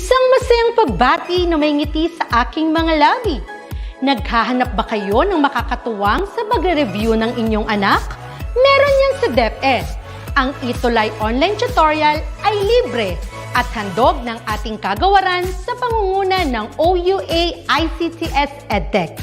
Isang masayang pagbati na may ngiti sa aking mga labi. Naghahanap ba kayo ng makakatuwang sa pagre-review ng inyong anak? Meron yan sa DepEd. Ang ETUlay online tutorial ay libre at handog ng ating kagawaran sa pangunguna ng OUA ICTS EdTech.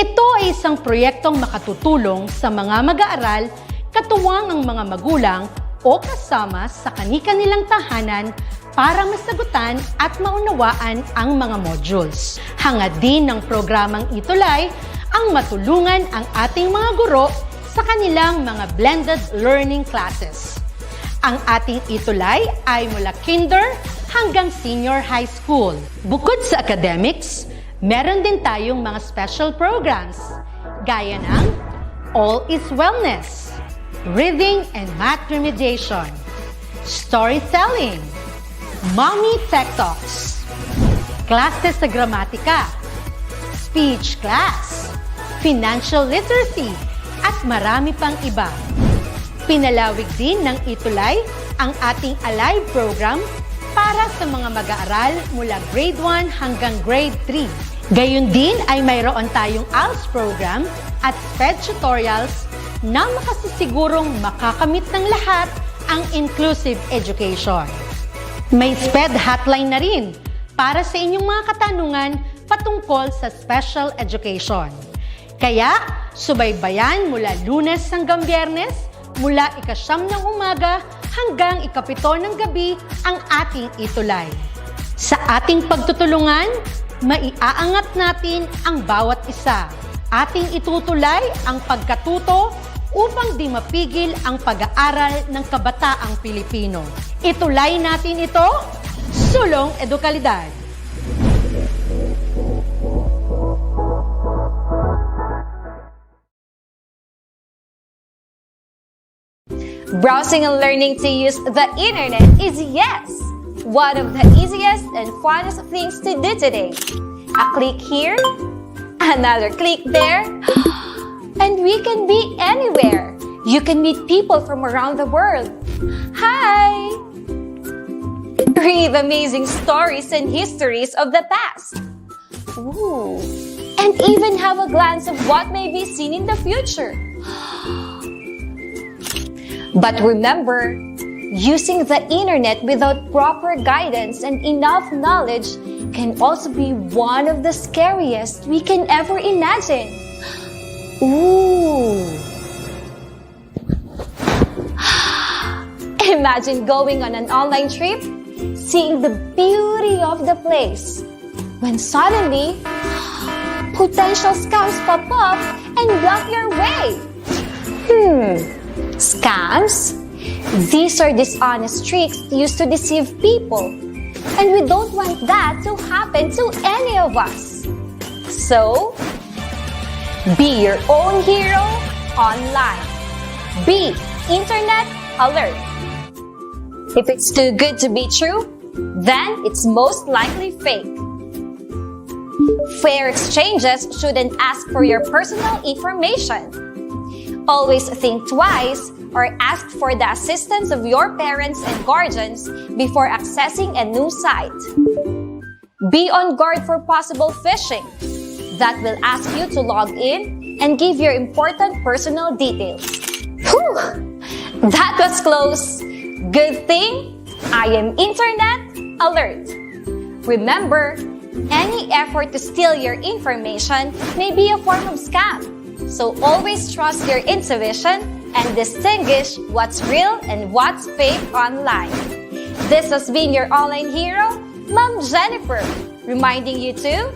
Ito ay isang proyektong makatutulong sa mga mag-aaral, katuwang ang mga magulang o kasama sa kani-kanilang tahanan para masagutan at maunawaan ang mga modules. Hangad din ng programang ETUlay ang matulungan ang ating mga guro sa kanilang mga blended learning classes. Ang ating ETUlay ay mula kinder hanggang senior high school. Bukod sa academics, meron din tayong mga special programs gaya ng All is Wellness, Reading and Math Remediation, Storytelling, Mommy Tech Talks, Classes sa Gramatika, Speech Class, Financial Literacy, at marami pang iba. Pinalawig din ng ETUlay ang ating Alive program para sa mga mag-aaral mula grade 1 hanggang grade 3. Gayon din ay mayroon tayong ALS program at SPED tutorials na makasisigurong makakamit ng lahat ang inclusive education. May SPED hotline na rin para sa inyong mga katanungan patungkol sa special education. Kaya, subaybayan mula Lunes hanggang Biyernes, mula 9:00 ng umaga hanggang 7:00 ng gabi ang ating ETUlay. Sa ating pagtutulungan, maiaangat natin ang bawat isa. Ating itutulay ang pagkatuto upang di mapigil ang pag-aaral ng kabataang Pilipino. Itulay natin ito, sulong edukalidad. Browsing and learning to use the internet is one of the easiest and funnest things to do today. A click here, another click there, and we can be anywhere. You can meet people from around the world. Hi! Read amazing stories and histories of the past. Ooh. And even have a glance of what may be seen in the future. But remember, using the internet without proper guidance and enough knowledge can also be one of the scariest we can ever imagine. Ooh! Imagine going on an online trip, seeing the beauty of the place, when suddenly, potential scams pop up and block your way. Scams? These are dishonest tricks used to deceive people, and we don't want that to happen to any of us. So, be your own hero online. Be internet alert. If it's too good to be true, then it's most likely fake. Fair exchanges shouldn't ask for your personal information. Always think twice or ask for the assistance of your parents and guardians before accessing a new site. Be on guard for possible phishing that will ask you to log in and give your important personal details. Whew! That was close. Good thing I am internet alert. Remember, any effort to steal your information may be a form of scam. So always trust your intuition and distinguish what's real and what's fake online. This has been your online hero, Ma'am Jennifer, reminding you to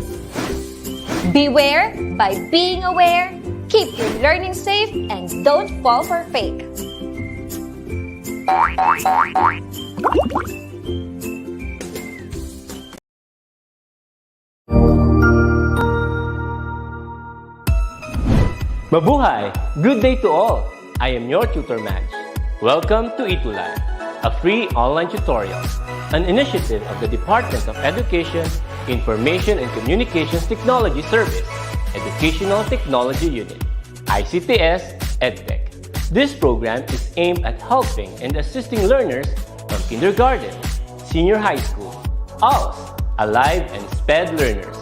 beware by being aware, keep your learning safe, and don't fall for fake. Mabuhay! Good day to all! I am your tutor Match. Welcome to ETUlay, a free online tutorial, an initiative of the Department of Education, Information and Communications Technology Service, Educational Technology Unit, ICTS EdTech. This program is aimed at helping and assisting learners from kindergarten, senior high school, ALS, alive and SPED learners.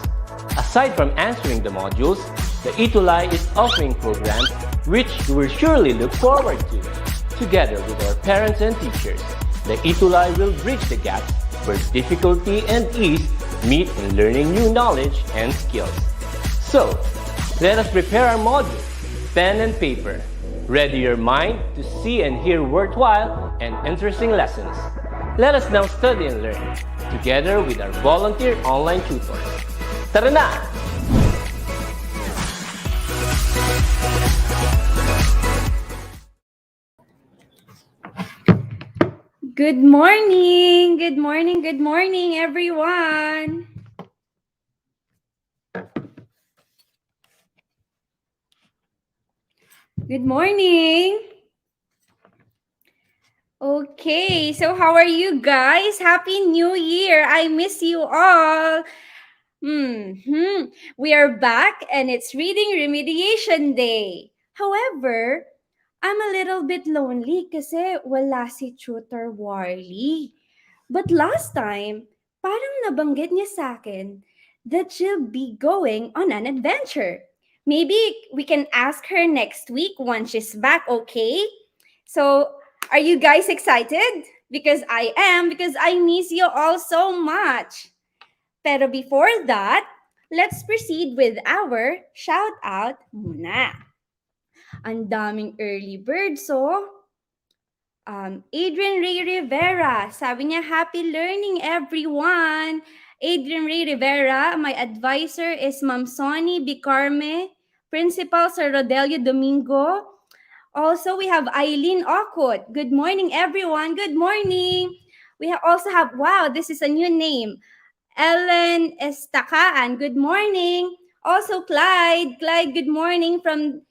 Aside from answering the modules, the ETUlay is offering programs which you will surely look forward to. Together with our parents and teachers, the ETUlay will bridge the gaps where difficulty and ease meet in learning new knowledge and skills. So, let us prepare our modules, pen and paper. Ready your mind to see and hear worthwhile and interesting lessons. Let us now study and learn, together with our volunteer online tutors. Tara na! Good morning! Good morning, good morning, everyone! Good morning! Okay, so how are you guys? Happy New Year! I miss you all! We are back and it's Reading Remediation Day. However, I'm a little bit lonely kasi wala si Tutor Warly. But last time, parang nabanggit niya sa akin that she'll be going on an adventure. Maybe we can ask her next week once she's back, okay? So, are you guys excited? Because I am, because I miss you all so much. Pero before that, let's proceed with our shout out muna. Ang daming early birds, so Adrian Ray Rivera, sabi niya, happy learning everyone. Adrian Ray Rivera, my advisor is Ma'am Sonny Bicarme, principal sa Rodelio Domingo. Also, we have Eileen Okot. Good morning, everyone. Good morning. We also have, wow, this is a new name. Ellen Estacaan, good morning. Also, Clyde, good morning from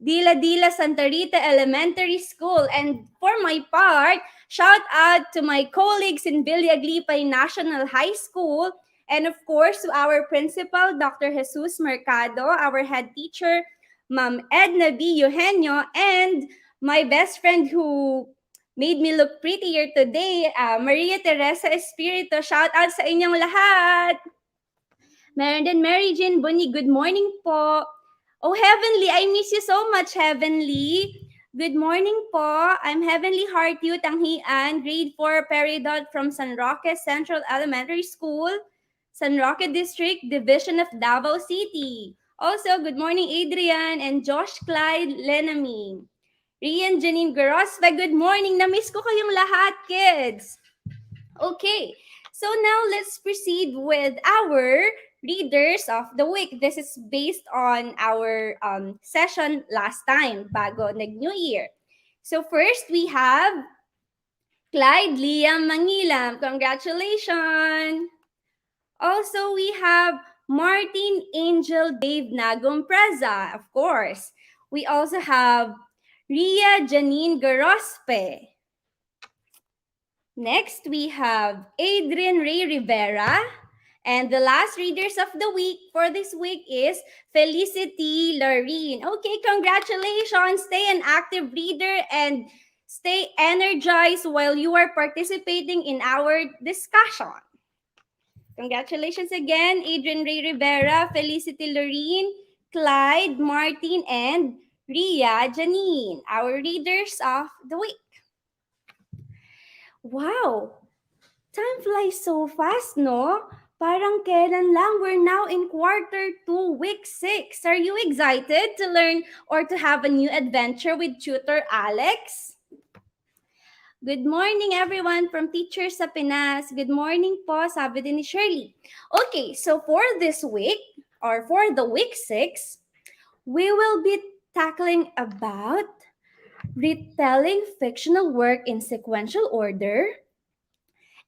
Dila Dila Santa Rita Elementary School. And for my part, shout out to my colleagues in Villaglipay National High School. And of course, to our principal, Dr. Jesus Mercado, our head teacher, Ma'am Edna B. Eugenio, and my best friend who made me look prettier today, Maria Teresa Espirito. Shout out sa inyong lahat! Meron din Mary Jane Boni, good morning po. Oh, Heavenly, I miss you so much, Heavenly. Good morning po. I'm Heavenly Heart You Tanghian, grade 4 Peridot from San Roque Central Elementary School, San Roque District, Division of Davao City. Also, good morning, Adrian and Josh Clyde Lenami. Rian Janine Garospa, good morning. Na-miss ko kayong lahat, kids. Okay, so now let's proceed with our readers of the week. This is based on our session last time, bago nag-New Year. So first, we have Clyde Liam Mangilam. Congratulations! Also, we have Martin Angel Dave Nagompreza, of course. We also have Ria Janine Garospe. Next, we have Adrian Ray Rivera. And the last readers of the week for this week is Felicity Lorene. Okay, congratulations. Stay an active reader and stay energized while you are participating in our discussion. Congratulations again, Adrian Ray Rivera, Felicity Lorene, Clyde, Martin, and Ria Janine, our readers of the week. Wow! Time flies so fast, no? Parang kailan lang, we're now in quarter 2, week 6. Are you excited to learn or to have a new adventure with Tutor Alex? Good morning, everyone from Teachers sa Pinas. Good morning po, sabi din ni Shirley. Okay, so for this week, or for the week 6, we will be tackling about retelling fictional work in sequential order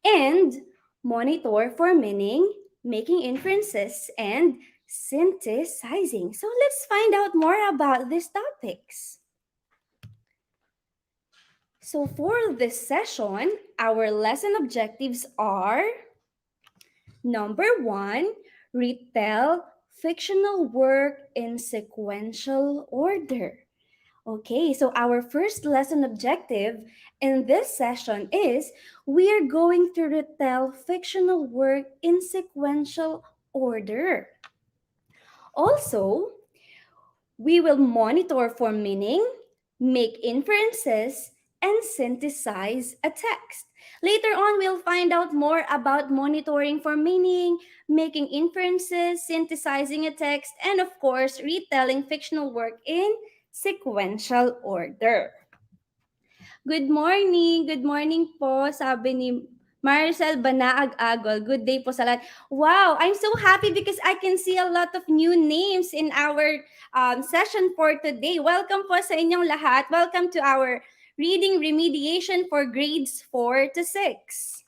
and monitor for meaning, making inferences, and synthesizing. So let's find out more about these topics. So for this session, our lesson objectives are: number 1, retell fictional work in sequential order. Okay, so our first lesson objective in this session is we are going to retell fictional work in sequential order. Also, we will monitor for meaning, make inferences, and synthesize a text. Later on, we'll find out more about monitoring for meaning, making inferences, synthesizing a text, and of course, retelling fictional work in sequential order. Good morning po, sabi ni Marcel Banaag-Agol. Good day po sa lahat. Wow, I'm so happy because I can see a lot of new names in our session for today. Welcome po sa inyong lahat. Welcome to our reading remediation for grades 4 to 6.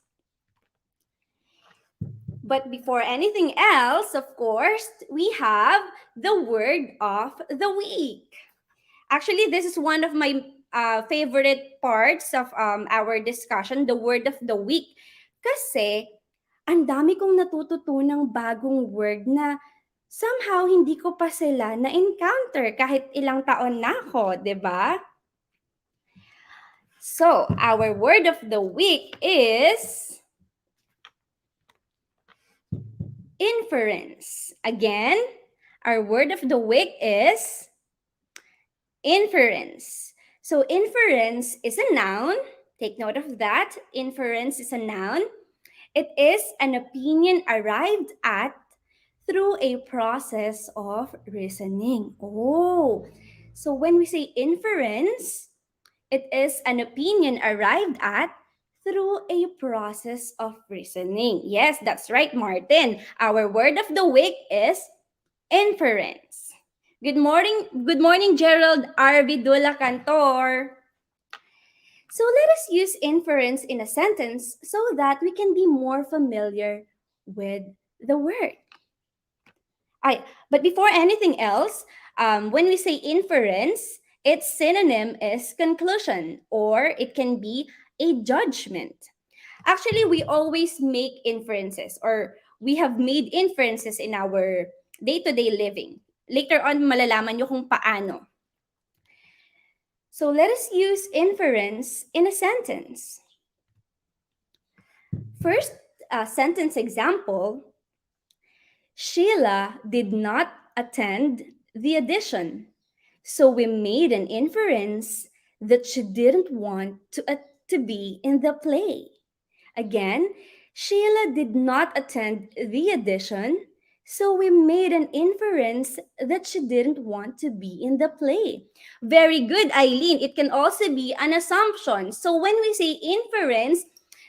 But before anything else, of course, we have the word of the week. Actually, this is one of my favorite parts of our discussion, the word of the week. Kasi, ang dami kong natututunang bagong word na somehow hindi ko pa sila na-encounter kahit ilang taon na ako, di ba? So, our word of the week is inference. Again, our word of the week is inference. So inference is a noun. Take note of that. Inference is a noun. It is an opinion arrived at through a process of reasoning. Oh, so when we say inference, it is an opinion arrived at through a process of reasoning. Yes, that's right, Martin. Our word of the week is inference. Good morning, Gerald R. Vidula Cantor. So let us use inference in a sentence so that we can be more familiar with the word. But before anything else, when we say inference, its synonym is conclusion, or it can be a judgment. Actually, we always make inferences, or we have made inferences in our day-to-day living. Later on, malalaman nyo kung paano. So let us use inference in a sentence. First, sentence example, Sheila did not attend the audition, so we made an inference that she didn't want to be in the play. Again, Sheila did not attend the audition, so we made an inference that she didn't want to be in the play. Very good, Eileen. It can also be an assumption. So when we say inference,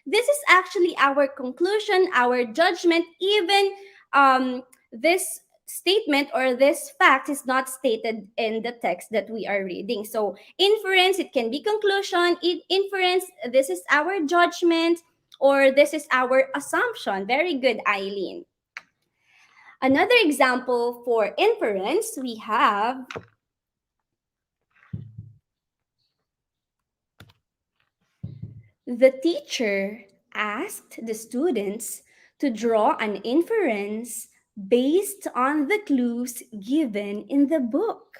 this is actually our conclusion, our judgment, even this statement or this fact is not stated in the text that we are reading. So inference, it can be conclusion. Inference, this is our judgment, or this is our assumption. Very good, Eileen. Another example for inference, we have the teacher asked the students to draw an inference based on the clues given in the book.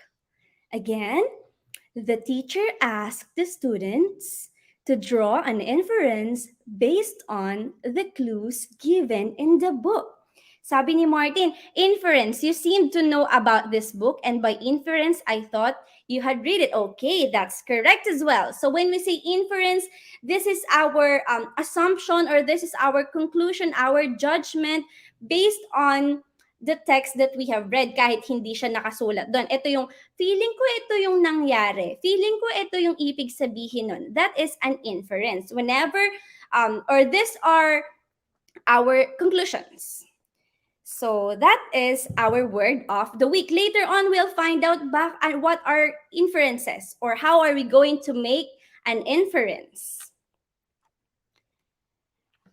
Again, the teacher asked the students to draw an inference based on the clues given in the book. Sabi ni Martin, inference, you seem to know about this book, and by inference, I thought you had read it. Okay, that's correct as well. So when we say inference, this is our assumption, or this is our conclusion, our judgment based on the text that we have read kahit hindi siya nakasulat doon. Ito yung, feeling ko ito yung nangyari. Feeling ko ito yung ibig sabihin nun. That is an inference. Whenever, or these are our conclusions. So that is our word of the week. Later on, we'll find out back what are inferences, or how are we going to make an inference.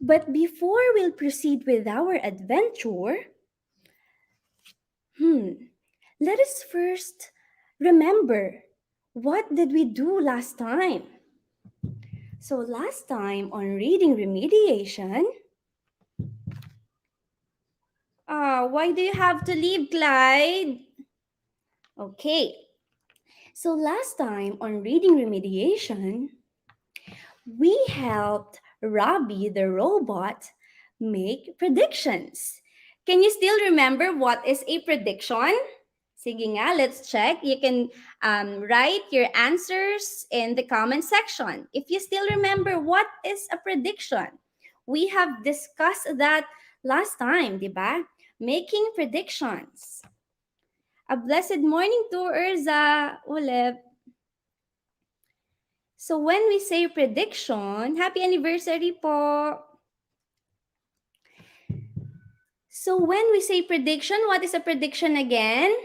But before we'll proceed with our adventure, let us first remember, what did we do last time? So last time on reading remediation, why do you have to leave, Clyde? Okay. So last time on reading remediation, we helped Robbie the robot make predictions. Can you still remember what is a prediction? Sige nga, let's check. You can write your answers in the comment section. If you still remember what is a prediction, we have discussed that last time, di ba? Making predictions. A blessed morning to Urza ulit. So when we say prediction, happy anniversary po. So when we say prediction, what is a prediction again?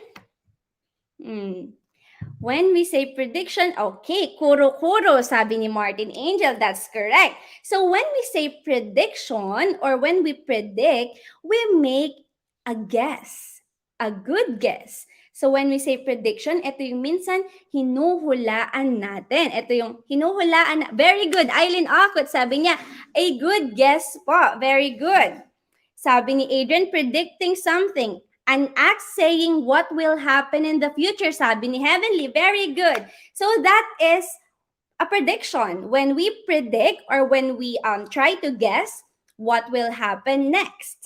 When we say prediction, okay, kuro-kuro, sabi ni Martin Angel, that's correct. So when we say prediction or when we predict, we make a guess, a good guess. So when we say prediction, ito yung minsan hinuhulaan natin. Ito yung hinuhulaan. Very good. Eileen Akot, sabi niya, a good guess po. Very good. Sabi ni Adrian, predicting something. An act saying what will happen in the future, sabi ni Heavenly. Very good. So that is a prediction. When we predict or when we try to guess what will happen next.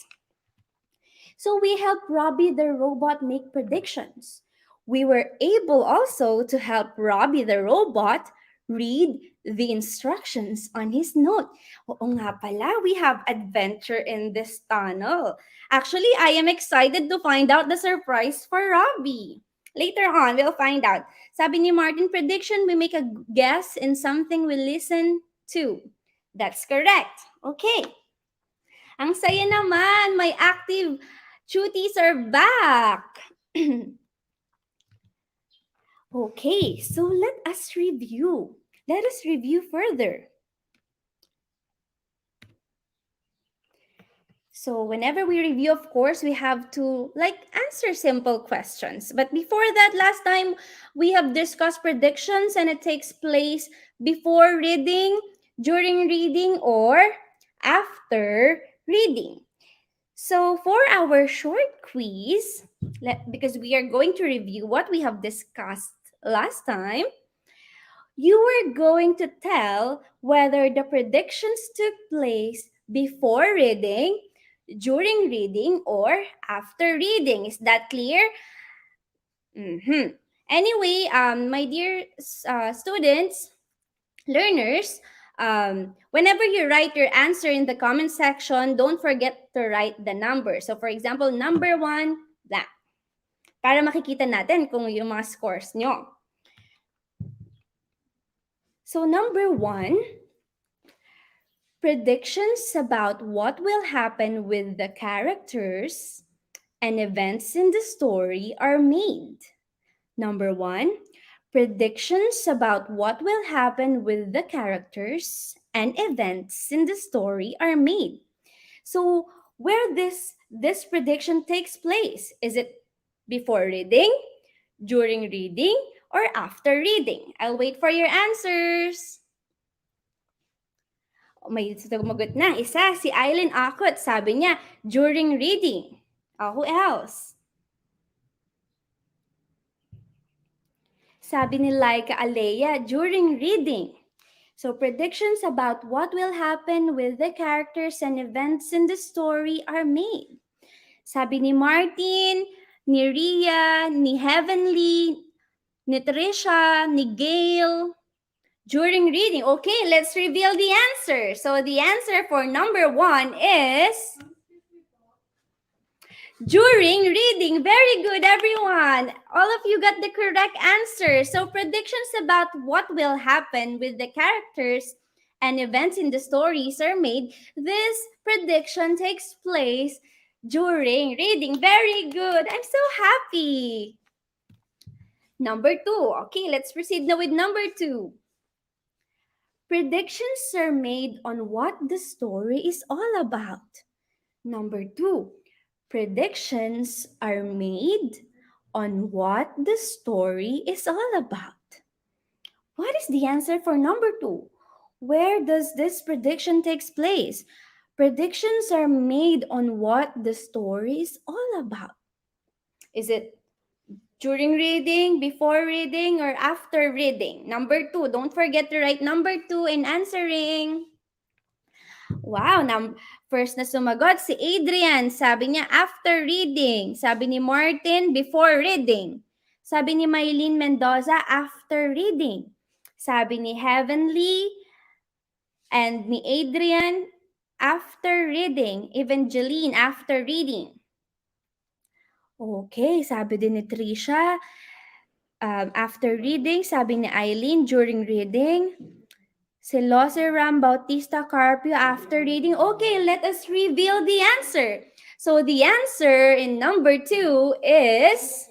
So we helped Robbie the robot make predictions. We were able also to help Robbie the robot read the instructions on his note. Oo nga pala, we have adventure in this tunnel. Actually, I am excited to find out the surprise for Robbie. Later on, we'll find out. Sabi ni Martin, prediction, we make a guess in something we listen to. That's correct. Okay. Ang saya naman, my active cuties are back. Okay, so let us review. Let us review further. So whenever we review, of course, we have to answer simple questions. But before that, last time we have discussed predictions and it takes place before reading, during reading, or after reading. So for our short quiz, because we are going to review what we have discussed last time, you are going to tell whether the predictions took place before reading, during reading, or after reading. Is that clear? Anyway, my dear students, learners, whenever you write your answer in the comment section, don't forget to write the number. So for example, number 1, blank. Para makikita natin kung yung mga scores nyo. So number 1, predictions about what will happen with the characters and events in the story are made. Number 1, predictions about what will happen with the characters and events in the story are made. So where this prediction takes place, is it before reading, during reading, or after reading? I'll wait for your answers. May sumagot na isa, si Eileen Akot. Sabi niya, during reading. Who else? Sabi ni Laika Alea, during reading. So predictions about what will happen with the characters and events in the story are made. Sabi ni Martin, ni Ria, ni Heavenly, ni Trisha, ni Gail, during reading. Okay, let's reveal the answer. So the answer for number 1 is during reading. Very good, everyone. All of you got the correct answer. So predictions about what will happen with the characters and events in the stories are made. This prediction takes place during reading. Very good. I'm so happy. Number 2. Okay, let's proceed now with number 2. Predictions are made on what the story is all about. Number 2. Predictions are made on what the story is all about. What is the answer for number 2? Where does this prediction takes place? Predictions are made on what the story is all about. Is it During reading, before reading, or after reading? Number 2. Don't forget to write number 2 in answering. Wow, first na sumagot si Adrian. Sabi niya after reading. Sabi ni Martin before reading. Sabi ni Maylene Mendoza after reading. Sabi ni Heavenly and ni Adrian after reading. Evangeline after reading. Okay, sabi din ni Trisha after reading. Sabi ni Eileen during reading. Si Ram Bautista Carpio after reading. Okay, let us reveal the answer. So the answer in number 2 is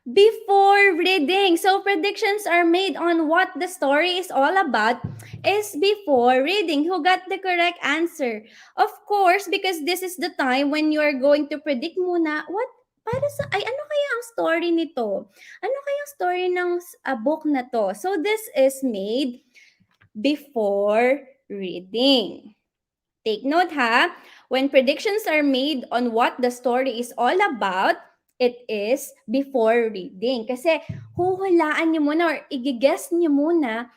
before reading. So predictions are made on what the story is all about is before reading. Who got the correct answer? Of course, because this is the time when you are going to predict muna ano kaya ang story nito? Ano kaya ang story ng book na to? So this is made before reading. Take note ha, when predictions are made on what the story is all about, it is before reading. Kasi huhulaan niyo muna or i-guess niyo muna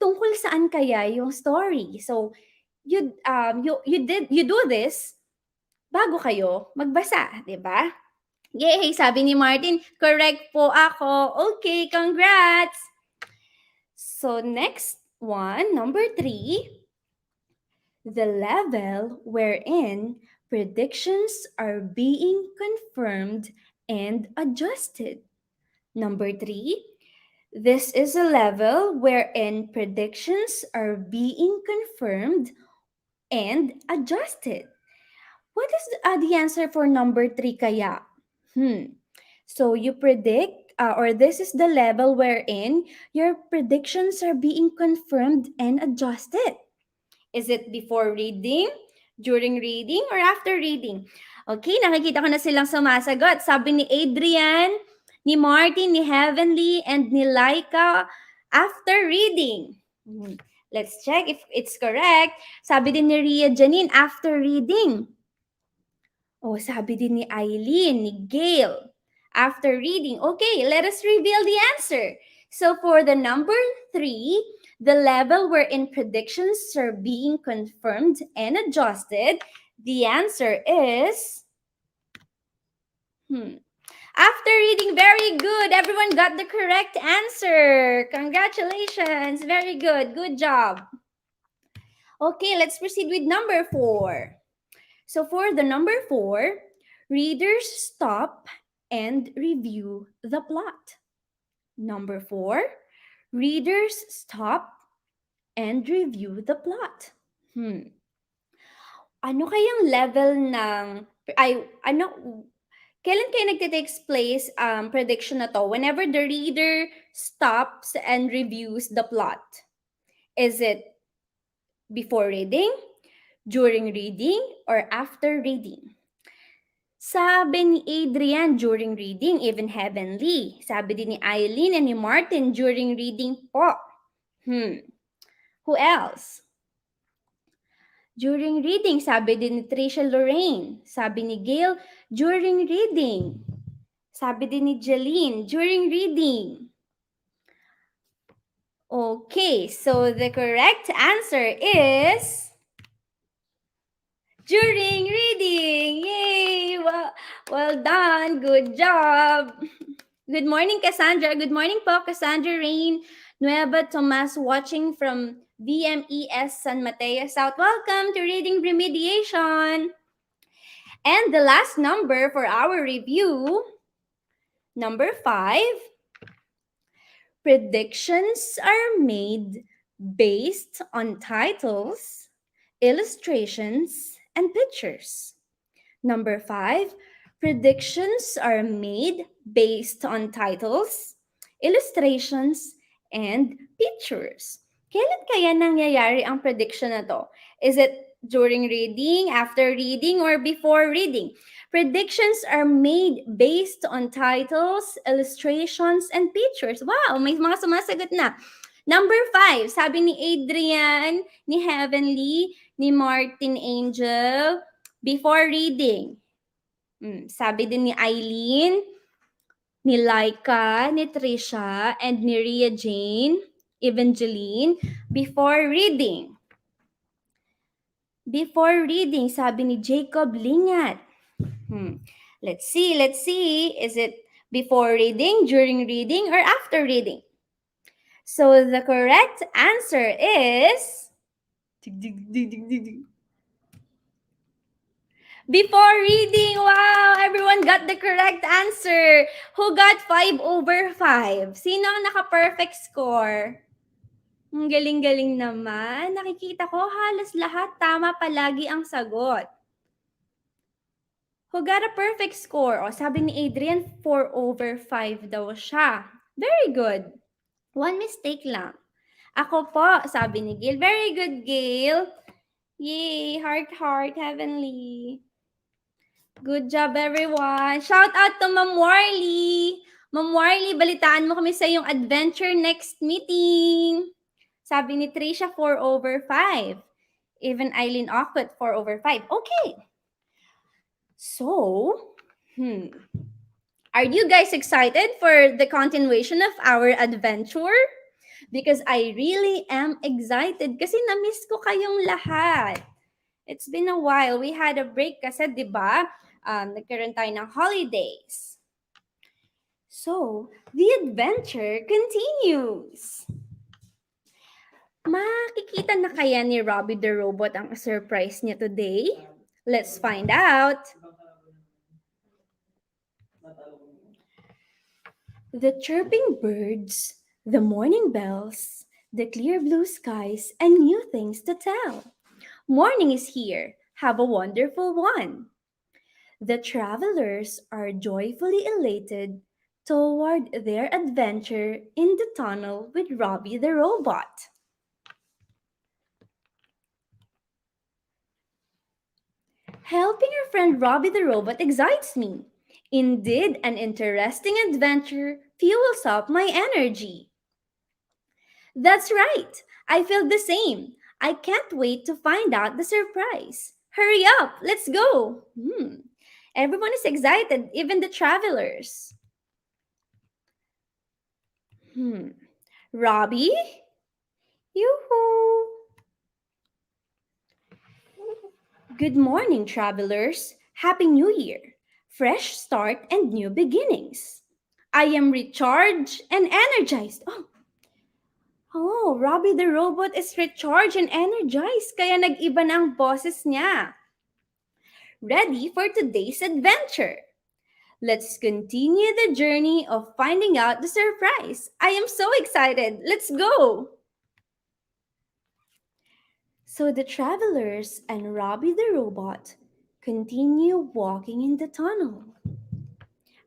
tungkol saan kaya yung story. So you do this bago kayo magbasa, 'di ba? Yay, sabi ni Martin, correct po ako. Okay, congrats. So next one, number 3, the level wherein predictions are being confirmed and adjusted. Number 3, this is a level wherein predictions are being confirmed and adjusted. What is the answer for number 3 kaya? So you predict, or this is the level wherein your predictions are being confirmed and adjusted. Is it before reading, during reading, or after reading? Okay, nakikita ko na silang sumasagot. Sabi ni Adrian, ni Martin, ni Heavenly, and ni Laika, after reading. Let's check if it's correct. Sabi din ni Ria Janine, after reading. Oh, sabi din ni Eileen, ni Gail, after reading. Okay, let us reveal the answer. So for the number 3, the level wherein predictions are being confirmed and adjusted, the answer is after reading. Very good. Everyone got the correct answer. Congratulations. Very good. Good job. Okay, let's proceed with number 4. So for the number 4, readers stop and review the plot. Number 4, readers stop and review the plot. Ano kayang level ng kailan kayo nagte-takes place prediction na to? Whenever the reader stops and reviews the plot. Is it before reading, during reading, or after reading? Sabi ni Adrian, during reading, even Heavenly. Sabi din ni Eileen and ni Martin, during reading po. Who else? During reading, sabi din ni Tricia Lorraine. Sabi ni Gail, during reading. Sabi din ni Jeline, during reading. Okay, so the correct answer is during reading. Yay! Well done. Good job. Good morning, Cassandra. Good morning po, Cassandra Rain Nueva Tomas watching from VMES San Mateo South. Welcome to Reading Remediation. And the last number for our review, number 5, predictions are made based on titles, illustrations, and pictures. Number 5, predictions are made based on titles, illustrations, and pictures. Kailan kaya nangyayari ang prediction na to? Is it during reading, after reading, or before reading? Predictions are made based on titles, illustrations, and pictures. Wow, may mga sumasagot na. Number 5, sabi ni Adrian, ni Heavenly, ni Martin Angel, before reading. Sabi din ni Eileen, ni Laika, ni Trisha, and ni Ria Jane, Evangeline, before reading. Before reading, sabi ni Jacob Lingat. Let's see. Is it before reading, during reading, or after reading? So the correct answer is before reading. Wow! Everyone got the correct answer. Who got 5/5? Sino ang naka-perfect score? Ang galing-galing naman. Nakikita ko halos lahat tama palagi ang sagot. Who got a perfect score? O, sabi ni Adrian, 4/5 daw siya. Very good. One mistake lang. Ako po, sabi ni Gail. Very good, Gail. Yay! Heart, heavenly. Good job, everyone. Shout out to Ma'am Warly. Ma'am Warly, balitaan mo kami sa iyong adventure next meeting. Sabi ni Trisha, 4/5. Even Eileen Ockwood, 4/5. Okay. So, are you guys excited for the continuation of our adventure? Because I really am excited kasi na-miss ko kayong lahat. It's been a while. We had a break kasi, di ba? Nagkaroon tayo ng holidays. So, the adventure continues. Makikita na kaya ni Robbie the Robot ang surprise niya today? Let's find out. The chirping birds, the morning bells, the clear blue skies, and new things to tell. Morning is here. Have a wonderful one. The travelers are joyfully elated toward their adventure in the tunnel with Robbie the Robot. Helping our friend Robbie the Robot excites me. Indeed, an interesting adventure fuels up my energy. That's right. I feel the same. I can't wait to find out the surprise. Hurry up, let's go. Everyone is excited, even the travelers. Robbie? Yoo-hoo! Good morning, travelers. Happy New Year. Fresh start and new beginnings. I am recharged and energized. Oh, Robbie the Robot is recharged and energized kaya nag-iba na ang boses niya. Ready for today's adventure. Let's continue the journey of finding out the surprise. I am so excited. Let's go. So the travelers and Robbie the Robot continue walking in the tunnel.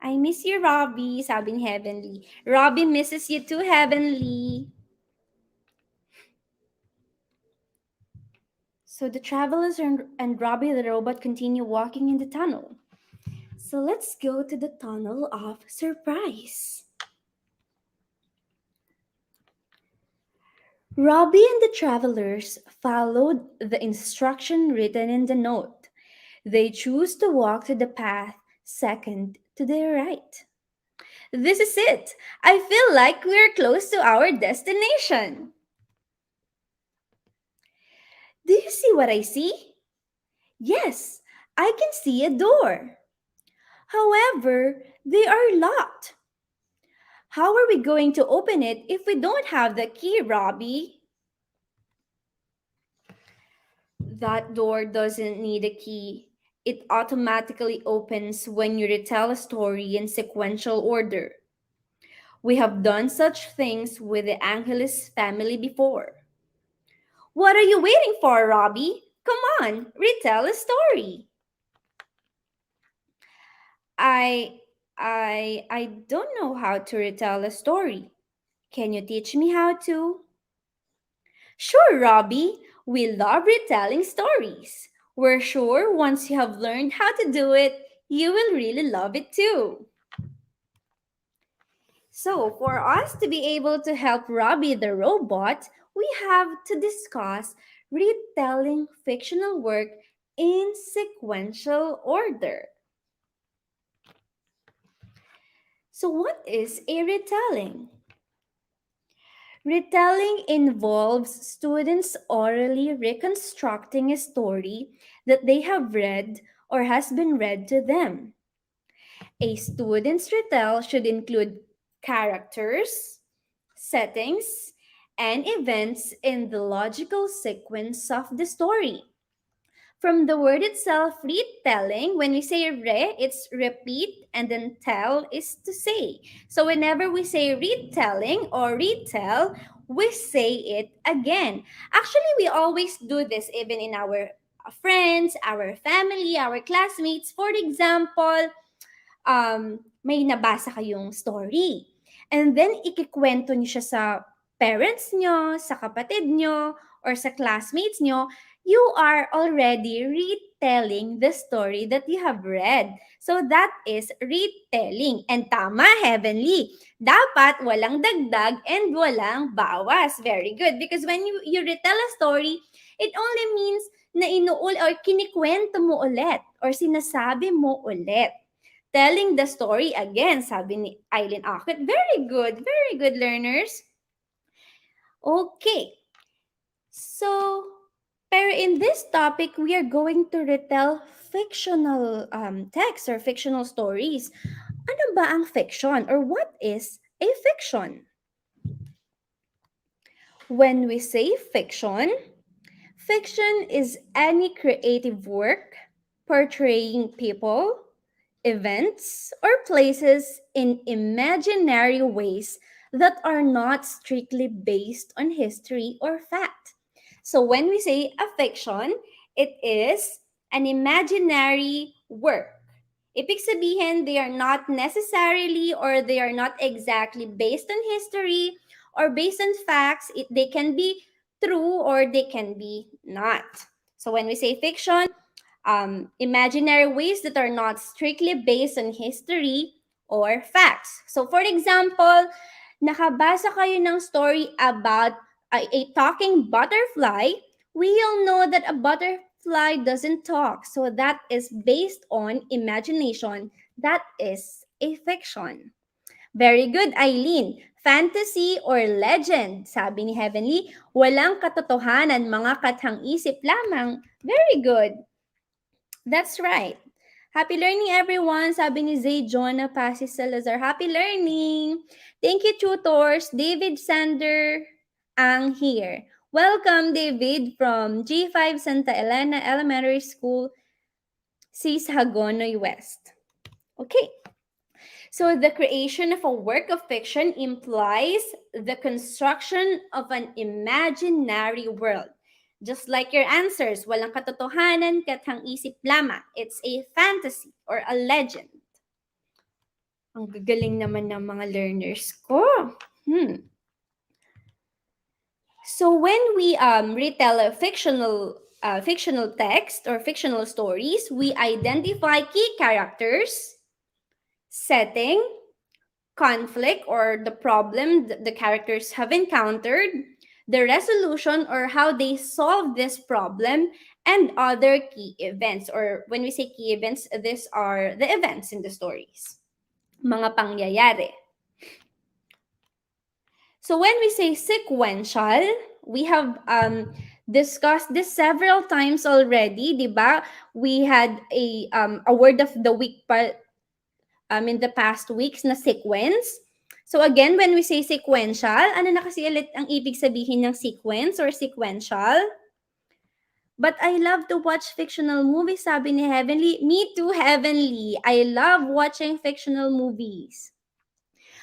I miss you, Robbie, sabi ni Heavenly. Robbie misses you too, Heavenly. So the travelers and Robbie the Robot continue walking in the tunnel. So let's go to the tunnel of surprise. Robbie and the travelers followed the instruction written in the note. They choose to walk to the path second to their right. This is it. I feel like we're close to our destination. Do you see what I see? Yes, I can see a door. However, they are locked. How are we going to open it if we don't have the key, Robbie? That door doesn't need a key. It automatically opens when you retell a story in sequential order. We have done such things with the Angeles family before. What are you waiting for, Robbie? Come on, retell a story. I don't know how to retell a story. Can you teach me how to? Sure, Robbie. We love retelling stories. We're sure once you have learned how to do it, you will really love it too. So, for us to be able to help Robbie the Robot, we have to discuss retelling fictional work in sequential order. So what is a retelling? Retelling involves students orally reconstructing a story that they have read or has been read to them. A student's retell should include characters, settings, and events in the logical sequence of the story. From the word itself, retelling, when we say it's repeat, and then tell is to say. So whenever we say retelling or retell, we say it again. Actually, we always do this even in our friends, our family, our classmates. For example, may nabasa kayong story. And then, ikikwento niyo siya sa parents nyo, sa kapatid nyo, or sa classmates nyo, you are already retelling the story that you have read. So that is retelling. And tama, Heavenly. Dapat walang dagdag and walang bawas. Very good. Because when you retell a story, it only means na inuul or kinikwento mo ulit or sinasabi mo ulit. Telling the story again, sabi ni Eileen Akit. Very good learners. Okay. So, pero in this topic, we are going to retell fictional texts or fictional stories. Ano ba ang fiction or what is a fiction? When we say fiction, fiction is any creative work portraying people, events, or places in imaginary ways that are not strictly based on history or fact. So when we say a fiction, it is an imaginary work. Ibig sabihin, they are not necessarily or they are not exactly based on history or based on facts. They can be true or they can be not. So when we say fiction, imaginary ways that are not strictly based on history or facts. So for example, nakabasa kayo ng story about a talking butterfly, we all know that a butterfly doesn't talk. So that is based on imagination. That is a fiction. Very good, Eileen. Fantasy or legend, sabi ni Heavenly, walang katotohanan, mga kathang-isip lamang. Very good. That's right. Happy learning, everyone. Sabi ni Zay Jonah Pasis Salazar. Happy learning. Thank you, tutors. David Sander Ang here. Welcome, David, from G5 Santa Elena Elementary School, Hagonoy West. Okay. So the creation of a work of fiction implies the construction of an imaginary world. Just like your answers, walang katotohanan, kathang-isip lamang. It's a fantasy or a legend. Ang gagaling naman ng mga learners ko. So when we retell a fictional text or fictional stories, we identify key characters, setting, conflict or the problem the characters have encountered, the resolution or how they solve this problem, and other key events. Or when we say key events, these are the events in the stories. Mga pangyayari. So when we say sequential, we have discussed this several times already, diba? We had a word of the week in the past weeks na sequence. So again, when we say sequential, ano na kasi ulit ang ibig sabihin ng sequence or sequential? But I love to watch fictional movies, sabi ni Heavenly. Me too, Heavenly. I love watching fictional movies.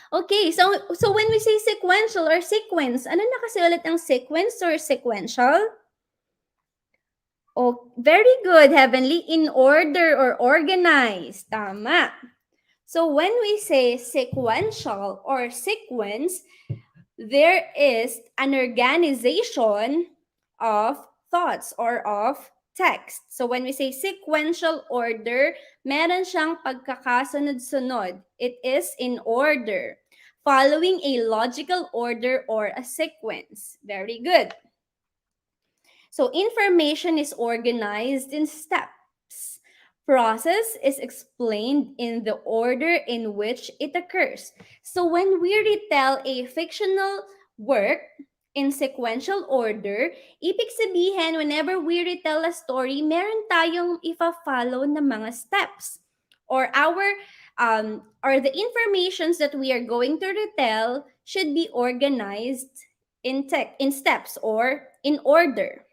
Okay, so when we say sequential or sequence, ano na kasi ulit ang sequence or sequential? Oh, very good, Heavenly. In order or organized. Tama. So when we say sequential or sequence, there is an organization of thoughts or of text. So when we say sequential order, meron siyang pagkakasunod-sunod. It is in order, following a logical order or a sequence. Very good. So information is organized in steps. Process is explained in the order in which it occurs. So when we retell a fictional work in sequential order, ibig sabihin, whenever we retell a story, meron tayong ifa-follow na mga steps. Or or the informations that we are going to retell should be organized in steps or in order.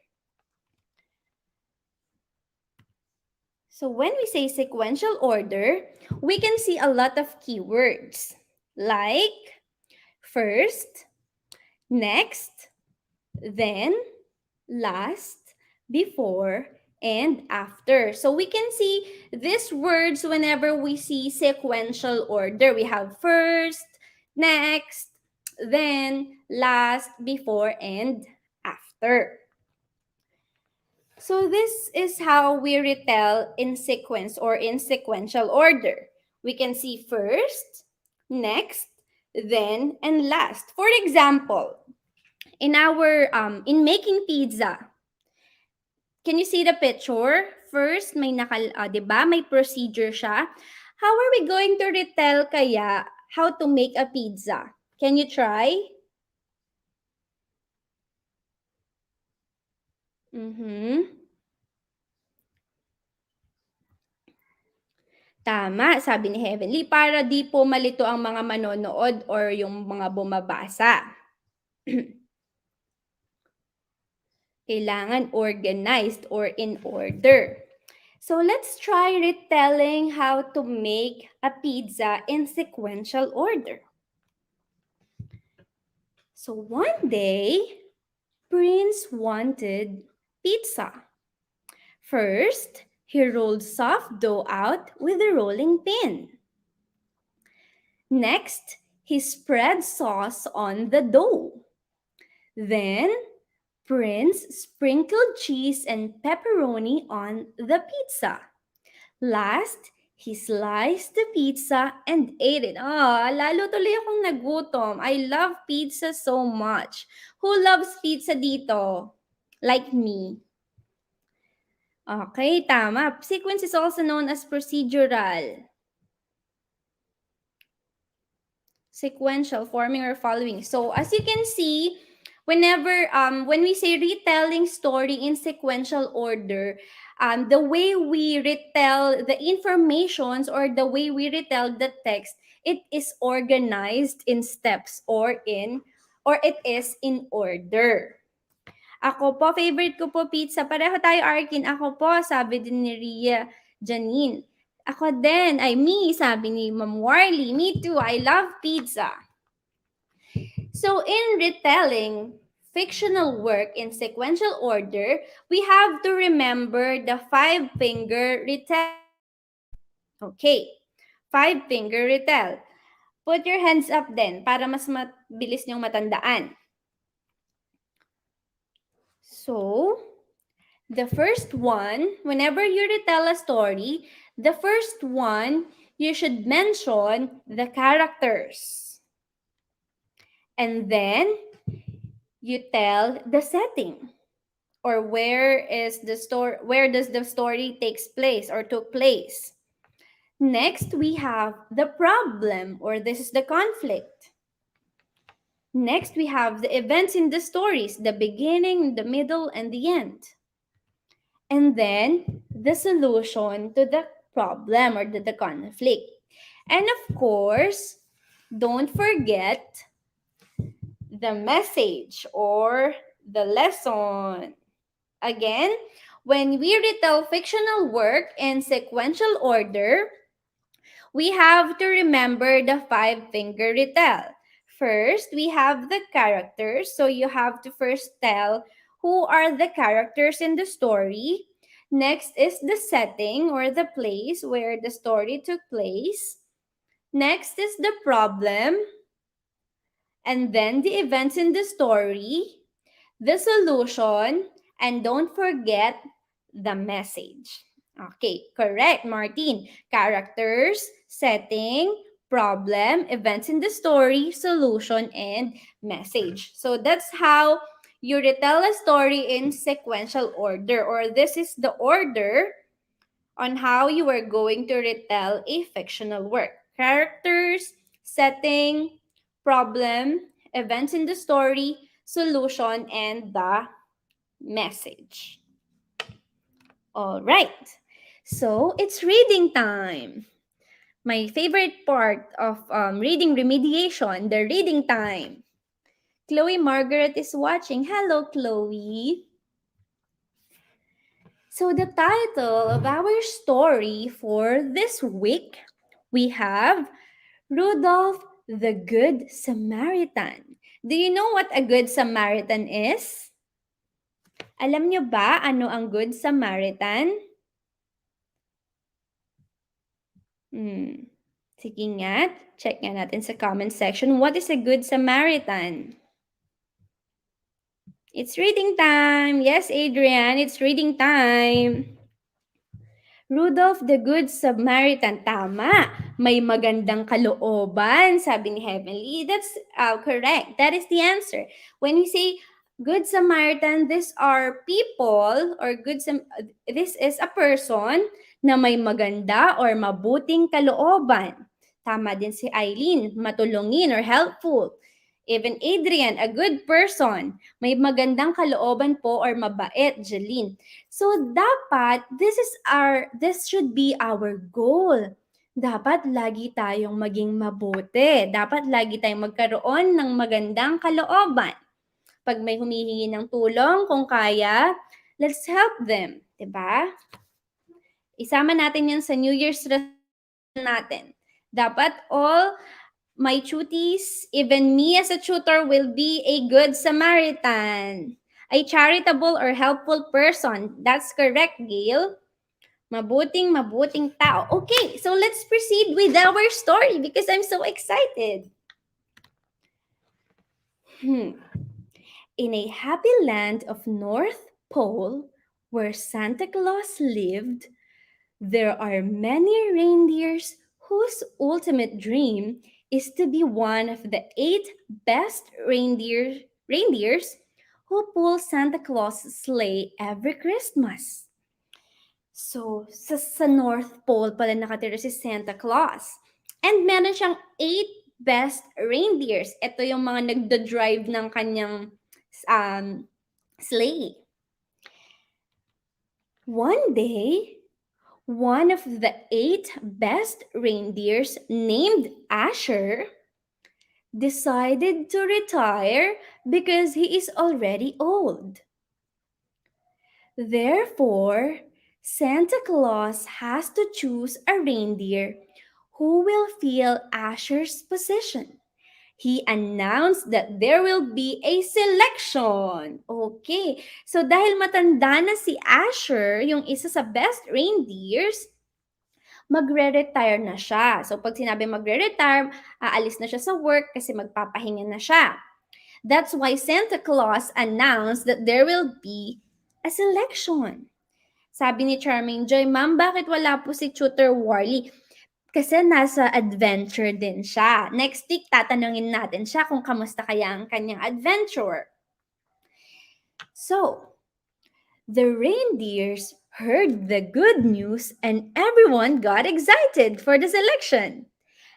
So when we say sequential order, we can see a lot of keywords like first, next, then, last, before, and after. So we can see these words whenever we see sequential order. We have first, next, then, last, before, and after. So this is how we retell in sequence or in sequential order. We can see first, next, then, and last. For example, in making pizza, can you see the picture? First, may 'di ba? May procedure siya. How are we going to retell kaya how to make a pizza? Can you try? Tama, sabi ni Heavenly, para di po malito ang mga manonood or yung mga bumabasa. Kailangan organized or in order. So let's try retelling how to make a pizza in sequential order. So one day, Prince wanted pizza. First, he rolled soft dough out with a rolling pin. Next, he spread sauce on the dough. Then, Prince sprinkled cheese and pepperoni on the pizza. Last, he sliced the pizza and ate it. Lalo tuloy akong nagutom. I love pizza so much. Who loves pizza dito? Like me. Okay, tama. Sequence is also known as procedural. Sequential, forming or following. So as you can see, whenever when we say retelling story in sequential order, the way we retell the informations or the way we retell the text, it is organized in steps or it is in order. Ako po, favorite ko po pizza. Pareho tayo, Arkin. Ako po, sabi din ni Ria Janine. Ako din, sabi ni Ma'am Warley. Me too, I love pizza. So in retelling fictional work in sequential order, we have to remember the 5-finger retell. Okay, 5-finger retell. Put your hands up then para mas mabilis niyong matandaan. So, the first one, whenever you retell a story, the first one, you should mention the characters. And then, you tell the setting or where does the story takes place or took place. Next, we have the problem or this is the conflict. Next, we have the events in the stories, the beginning, the middle, and the end. And then, the solution to the problem or the conflict. And of course, don't forget the message or the lesson. Again, when we retell fictional work in sequential order, we have to remember the 5-finger retell. First, we have the characters. So you have to first tell who are the characters in the story. Next is the setting or the place where the story took place. Next is the problem. And then the events in the story, the solution, and don't forget the message. Okay, correct, Martin. Characters, setting, problem, events in the story, solution, and message. So that's how You retell a story in sequential order, or this is the order on how you are going to retell a fictional work. Characters, setting, problem, events in the story, solution, and the message. All right. So it's reading time. My favorite part of reading remediation, the reading time. Chloe Margaret is watching. Hello, Chloe. So the title of our story for this week, we have Rudolph the Good Samaritan. Do you know what a Good Samaritan is? Alam nyo ba ano ang Good Samaritan? Sige nga, check nga natin sa comment section. What is a Good Samaritan? It's reading time. Yes, Adrian, it's reading time. Rudolph the Good Samaritan. Tama. May magandang kalooban, sabi ni Heavenly. That's correct. That is the answer. When we say Good Samaritan, these are people or this is a person na may maganda or mabuting kalooban. Tama din si Eileen, matulungin or helpful. Even Adrian, a good person. May magandang kalooban po or mabait, Jeline. So dapat this should be our goal. Dapat lagi tayong maging mabuti. Dapat lagi tayong magkaroon ng magandang kalooban. Pag may humihingi ng tulong, kung kaya, let's help them, 'di ba? Isama natin 'yan sa New Year's resolution natin. Dapat all my tutees, even me as a tutor, will be a good Samaritan. A charitable or helpful person. That's correct, Gail. Mabuting tao. Okay, so let's proceed with our story because I'm so excited. In a happy land of North Pole, where Santa Claus lived, there are many reindeers whose ultimate dream is to be one of the 8 best reindeers who pull Santa Claus's sleigh every Christmas. So, sa North Pole pala nakatira si Santa Claus. And meron siyang 8 best reindeers. Ito yung mga nagda-drive ng kanyang sleigh. One day, one of the 8 best reindeers, named Asher, decided to retire because he is already old. Therefore, Santa Claus has to choose a reindeer who will fill Asher's position. He announced that there will be a selection. Okay. So dahil matanda na si Asher, yung isa sa best reindeers, magre-retire na siya. So pag sinabi magre-retire, aalis na siya sa work kasi magpapahinga na siya. That's why Santa Claus announced that there will be a selection. Sabi ni Charming Joy, Ma'am, bakit wala po si Tutor Warley? Kasi nasa adventure din siya. Next week, tatanungin natin siya kung kamusta kaya ang kanyang adventure. So, the reindeers heard the good news and everyone got excited for the selection.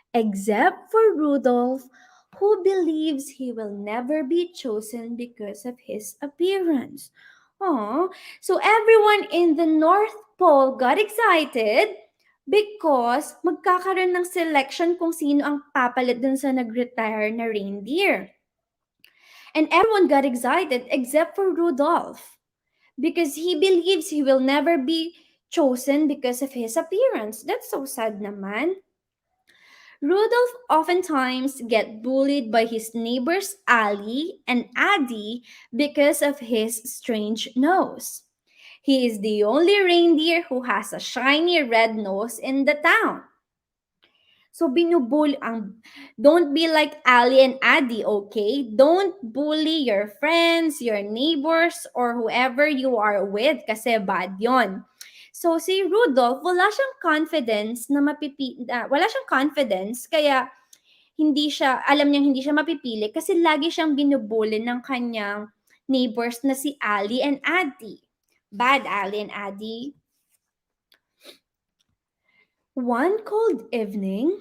Except for Rudolph, who believes he will never be chosen because of his appearance. Oh, so everyone in the North Pole got excited because magkakaroon ng selection kung sino ang papalit dun sa nag-retire na reindeer. And everyone got excited except for Rudolph because he believes he will never be chosen because of his appearance. That's so sad naman. Rudolph oftentimes get bullied by his neighbors Ali and Addie because of his strange nose. He is the only reindeer who has a shiny red nose in the town. So don't be like Ali and Addie, okay? Don't bully your friends, your neighbors, or whoever you are with kasi bad yon. So si Rudolph, wala siyang confidence kaya alam niyang hindi siya mapipili kasi lagi siyang binubuli ng kanyang neighbors na si Ali and Addy. Bad Ali and Addy. One cold evening,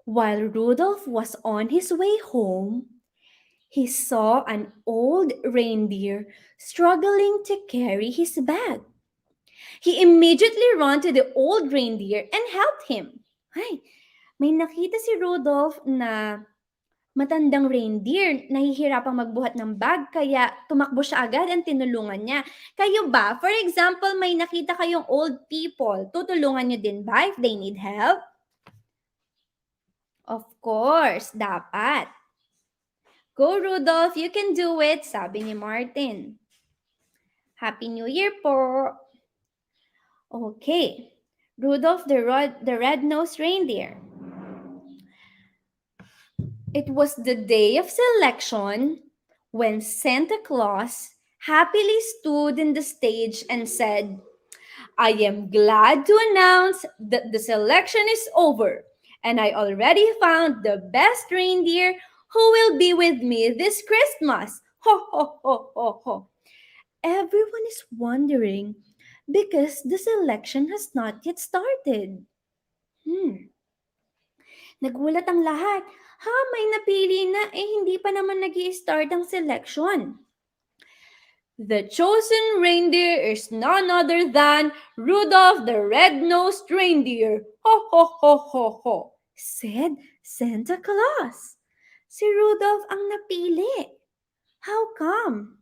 while Rudolph was on his way home, he saw an old reindeer struggling to carry his bag. He immediately ran to the old reindeer and helped him. Ay, may nakita si Rudolph na matandang reindeer, nahihirapang magbuhat ng bag, kaya tumakbo siya agad at tinulungan niya. Kayo ba? For example, may nakita kayong old people, tutulungan niyo din ba if they need help? Of course, dapat. Go Rudolph, you can do it, sabi ni Martin. Happy New Year po! Okay, Rudolph the red-nosed reindeer. It was the day of selection when Santa Claus happily stood in the stage and said, I am glad to announce that the selection is over, and I already found the best reindeer who will be with me this Christmas. Ho, ho, ho, ho, ho. Everyone is wondering because the selection has not yet started. Nagulat ang lahat. Ha, may napili na hindi pa naman nag-i-start ang selection. The chosen reindeer is none other than Rudolph the red-nosed reindeer. Ho, ho, ho, ho, ho, said Santa Claus. Si Rudolph ang napili. How come?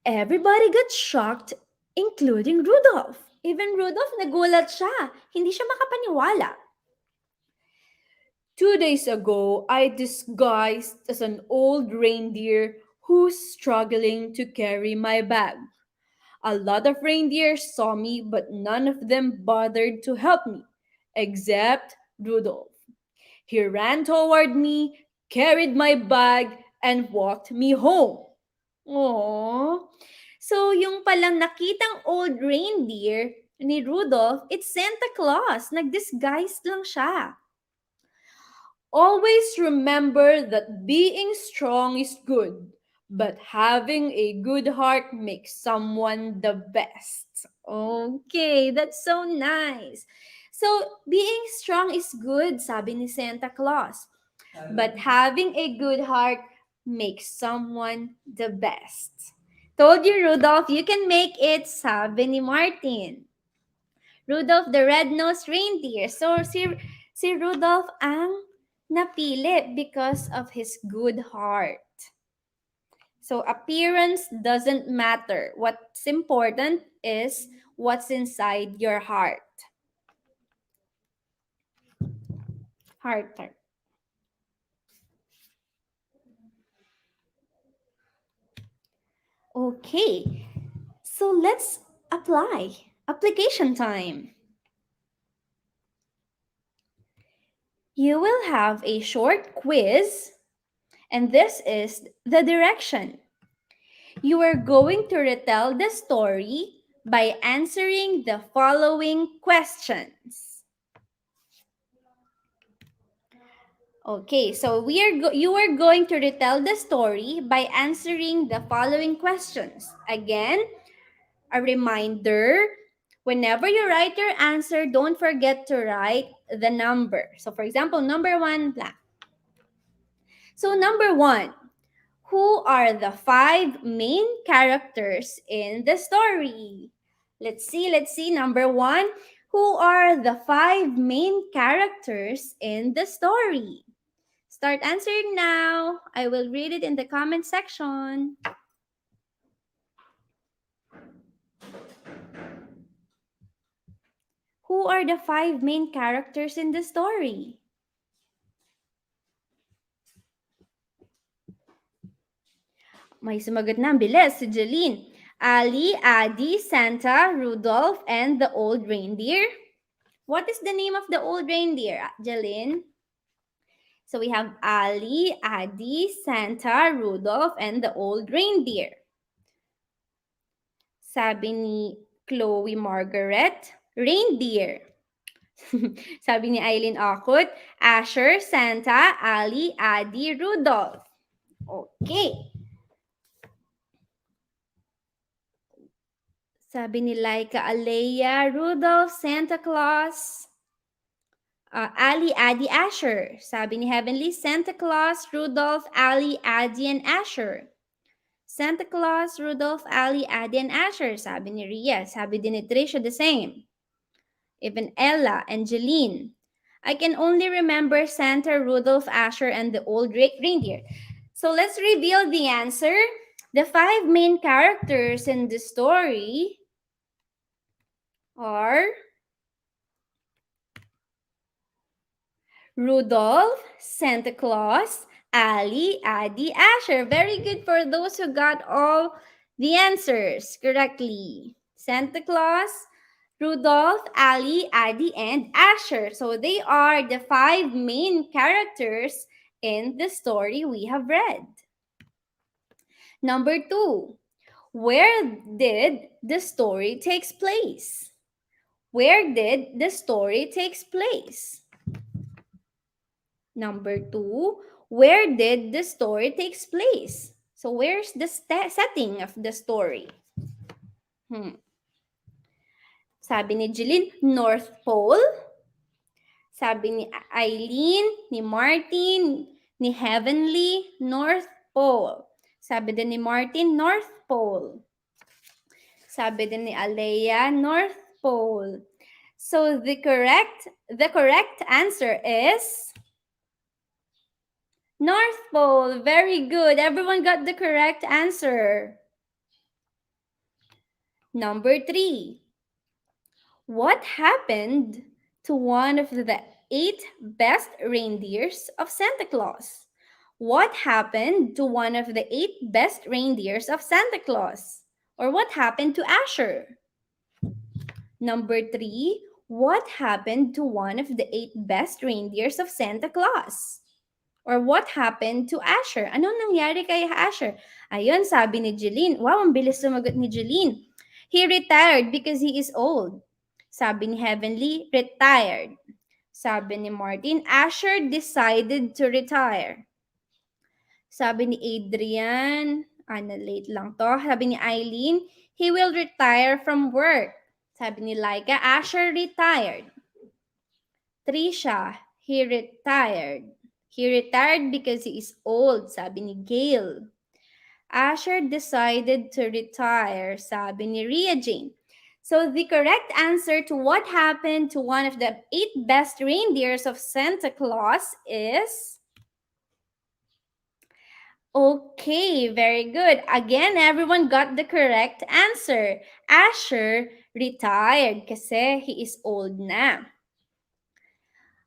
Everybody got shocked, including Rudolph. Even Rudolph, nagulat siya. Hindi siya makapaniwala. 2 days ago, I disguised as an old reindeer who's struggling to carry my bag. A lot of reindeers saw me, but none of them bothered to help me, except Rudolph. He ran toward me, carried my bag, and walked me home. Aww. So, yung palang nakitang old reindeer ni Rudolph, it's Santa Claus. Nag-disguise lang siya. Always remember that being strong is good, but having a good heart makes someone the best. Okay, that's so nice. So, being strong is good, sabi ni Santa Claus. But having a good heart makes someone the best. Told you, Rudolph, you can make it, sabi ni Martin. Rudolph the red-nosed reindeer. So, si Rudolph ang napili because of his good heart. So, appearance doesn't matter. What's important is what's inside your heart. Heart. Okay, so let's apply. Application time. You will have a short quiz, and this is the direction. You are going to retell the story by answering the following questions. Okay, so you are going to retell the story by answering the following questions. Again, a reminder, whenever you write your answer, don't forget to write the number. So for example, number 1, blank. So number 1, who are the 5 main characters in the story? Let's see. Number 1, who are the 5 main characters in the story? Start answering now. I will read it in the comment section. Who are the 5 main characters in the story? May sumagot na, bilis, si Jeline. Ali, Addy, Santa, Rudolph, and the old reindeer. What is the name of the old reindeer, Jeline? So we have Ali, Addy, Santa, Rudolph, and the old reindeer. Sabi ni Chloe Margaret, reindeer. Sabi ni Eileen Akut, Asher, Santa, Ali, Addy, Rudolph. Okay. Sabi ni Laika Alea, Rudolph, Santa Claus, Ali, Adi, Asher. Sabi ni Heavenly, Santa Claus, Rudolph, Ali, Adi, and Asher. Santa Claus, Rudolph, Ali, Adi, and Asher. Sabi ni Ria. Sabi din ni Trisha the same. Even Ella and Jeline. I can only remember Santa, Rudolph, Asher, and the old reindeer. So let's reveal the answer. The 5 main characters in the story are Rudolph, Santa Claus, Ali, Adi, Asher. Very good for those who got all the answers correctly. Santa Claus, Rudolph, Ali, Adi, and Asher. So they are the 5 main characters in the story we have read. Number 2. Where did the story takes place? Where did the story takes place? Number 2, where did the story takes place? So where's the setting of the story? Sabi ni Jeline, North Pole. Sabi ni Eileen, ni Martin, ni Heavenly, North Pole. Sabi din ni Martin, North Pole. Sabi din ni Alea, North Pole. So the correct answer is North Pole. Very good. Everyone got the correct answer. Number 3. What happened to one of the 8 best reindeers of Santa Claus? What happened to one of the 8 best reindeers of Santa Claus? Or what happened to Asher? Number 3. What happened to one of the 8 best reindeers of Santa Claus? Or what happened to Asher? Anong nangyari kay Asher? Ayun, sabi ni Jeline. Wow, ang bilis sumagot ni Jeline. He retired because he is old. Sabi ni Heavenly, retired. Sabi ni Martin, Asher decided to retire. Sabi ni Adrian, na-late lang to. Sabi ni Eileen, he will retire from work. Sabi ni Laika, Asher retired. Trisha, he retired. He retired because he is old, sabi ni Gail. Asher decided to retire, sabi ni Ria Jane. So the correct answer to what happened to one of the 8 best reindeers of Santa Claus is... Okay, very good. Again, everyone got the correct answer. Asher retired kasi he is old na.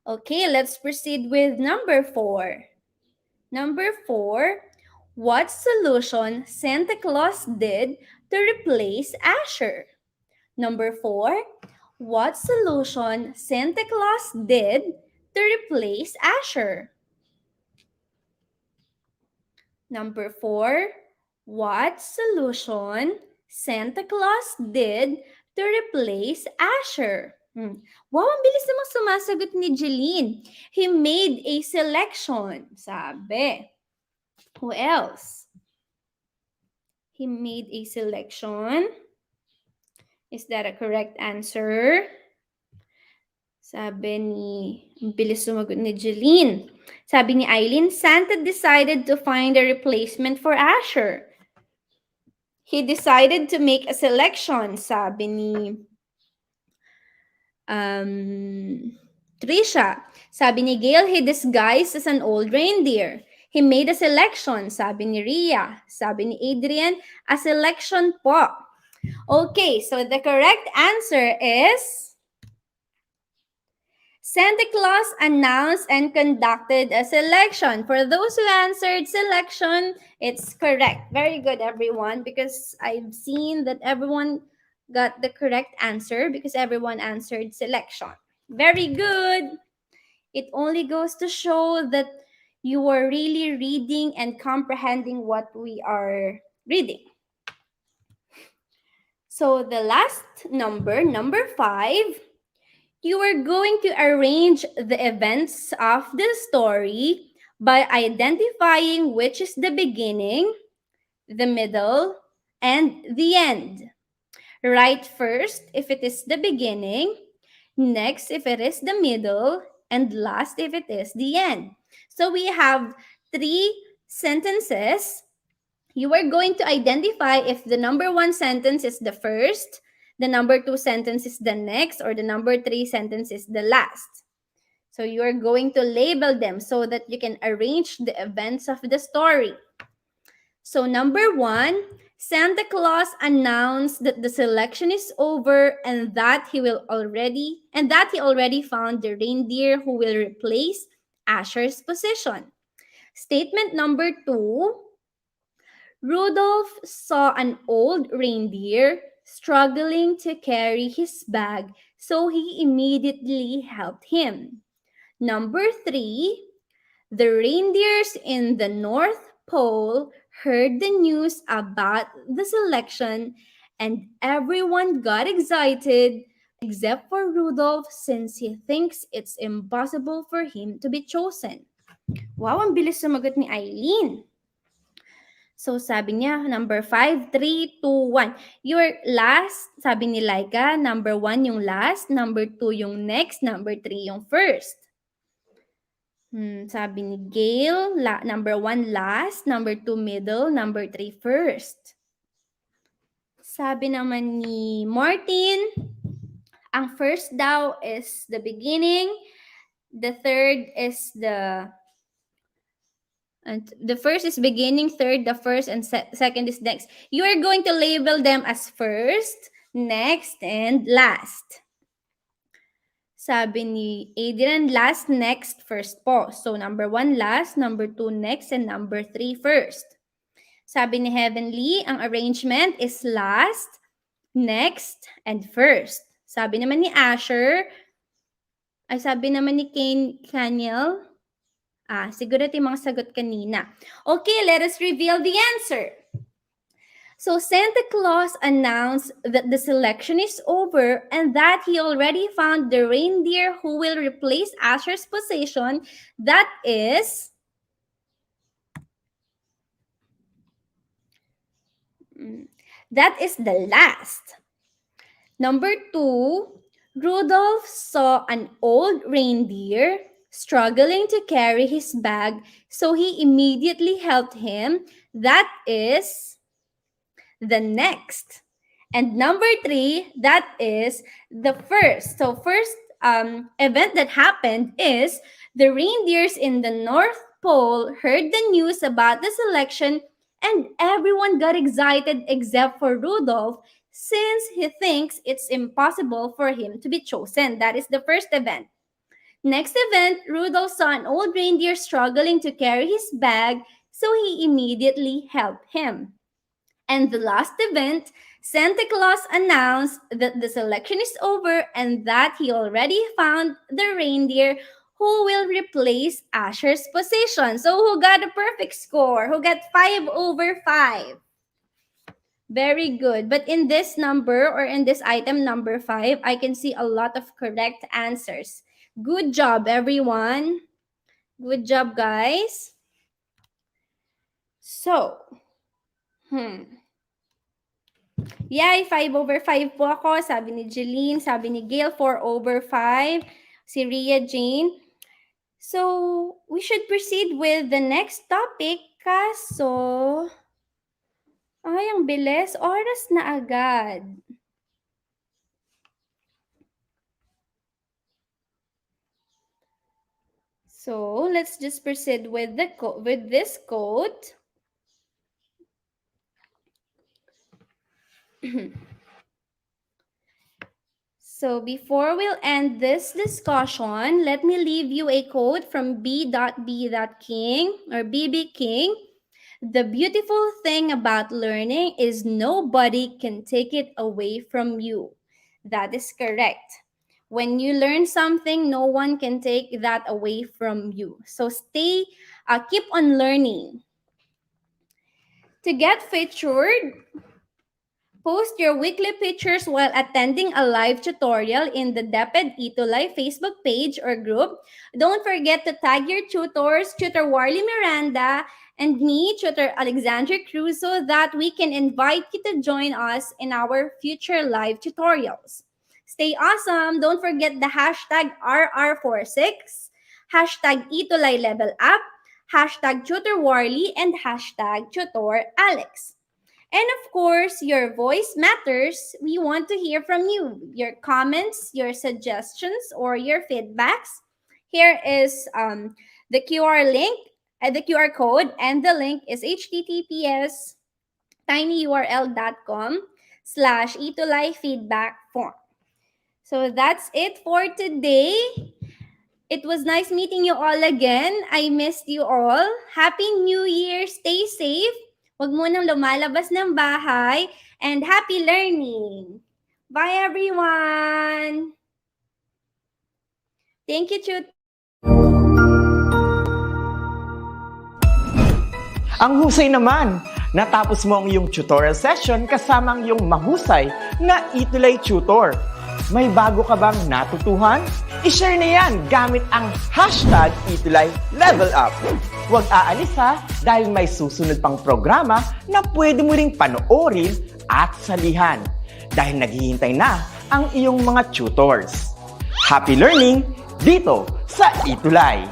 Okay, let's proceed with number 4. Number 4, what solution Santa Claus did to replace Asher? Number 4, what solution Santa Claus did to replace Asher? Number 4, what solution Santa Claus did to replace Asher? Wow, ang bilis namang sumasagot ni Jeline. He made a selection, sabi. Who else? He made a selection. Is that a correct answer? Sabi ni, ang bilis sumagot ni Jeline. Sabi ni Eileen, Santa decided to find a replacement for Asher. He decided to make a selection, sabi ni Trisha. Sabi ni Gail, he disguised as an old reindeer. He made a selection, sabi ni Ria. Sabi ni Adrian, a selection po. Okay, so the correct answer is Santa Claus announced and conducted a selection. For those who answered selection, it's correct. Very good, everyone, because I've seen that everyone got the correct answer because everyone answered selection. Very good. It only goes to show that you are really reading and comprehending what we are reading. So the last number, number 5, you are going to arrange the events of the story by identifying which is the beginning, the middle, and the end. Write first if it is the beginning, next if it is the middle, and last if it is the end. So we have 3 sentences. You are going to identify if the number 1 sentence is the first, the number 2 sentence is the next, or the number 3 sentence is the last. So you are going to label them so that you can arrange the events of the story. So number 1, Santa Claus announced that the selection is over and that he already found the reindeer who will replace Asher's position. Statement number 2, Rudolph saw an old reindeer struggling to carry his bag, so he immediately helped him. Number 3, the reindeers in the North Pole heard the news about the selection and everyone got excited except for Rudolph since he thinks it's impossible for him to be chosen. Wow, ang bilis sumagot ni Eileen. So sabi niya, number 5, 3, 2, 1. Your last, sabi ni Laika, number 1 yung last, number 2 yung next, number 3 yung first. Sabi ni Gail, number 1 last, number 2 middle, number 3 first. Sabi naman ni Martin, ang first daw is the beginning, the third is the first is beginning, third the first, and second is next. You are going to label them as first, next, and last. Sabi ni Adrian, last, next, first po. So, number 1 last, number 2 next, and number 3 first. Sabi ni Heavenly, ang arrangement is last, next, and first. Sabi naman ni Asher, sabi naman ni Kaniel, siguro ito yung mga sagot kanina. Okay, let us reveal the answer. So Santa Claus announced that the selection is over and that he already found the reindeer who will replace Asher's position. That is the last. Number 2, Rudolph saw an old reindeer struggling to carry his bag, so he immediately helped him. That is the next. And number 3, that is the first. So first event that happened is the reindeers in the North Pole heard the news about the selection and everyone got excited except for Rudolph since he thinks it's impossible for him to be chosen. That is the first event. Next event, Rudolph saw an old reindeer struggling to carry his bag, so he immediately helped him. And the last event, Santa Claus announced that the selection is over and that he already found the reindeer who will replace Asher's position. So who got a perfect score? Who got 5 over 5? Very good. But in this number or in this item number 5, I can see a lot of correct answers. Good job, everyone. Good job, guys. So, Yay, 5 over 5 po ako. Sabi ni Jeline, sabi ni Gail, 4 over 5. Si Rhea Jane. So, we should proceed with the next topic. Kaso, ang bilis. Oras na agad. So, let's just proceed with this quote. So before we'll end this discussion, let me leave you a quote from B.B. or B.B. King. The beautiful thing about learning is nobody can take it away from you. That is correct. When you learn something, no one can take that away from you. So keep on learning. To get featured, Post your weekly pictures while attending a live tutorial in the DepEd ETUlay Facebook page or group. Don't forget to tag your tutors, Tutor Warly Miranda, and me, Tutor Alexandra Cruz, so that we can invite you to join us in our future live tutorials. Stay awesome! Don't forget the hashtag RR46, hashtag ETUlay Level Up, hashtag Tutor Warly, and hashtag Tutor Alex. And of course, your voice matters. We want to hear from you, your comments, your suggestions, or your feedbacks. Here is the QR link, the QR code, and the link is https://tinyurl.com/ETUlay feedback form. So that's it for today. It was nice meeting you all again. I missed you all. Happy New Year. Stay safe. Huwag munang lumalabas ng bahay. And happy learning. Bye, everyone. Thank you, Chut. Ang husay naman! Natapos mo ang iyong tutorial session kasama ang iyong mahusay na ETUlay tutor. May bago ka bang natutuhan? I-share na yan gamit ang hashtag ETUlay Level Up. Huwag aalis ha, dahil may susunod pang programa na pwede mo ring panoorin at salihan. Dahil naghihintay na ang iyong mga tutors. Happy learning dito sa ETUlay!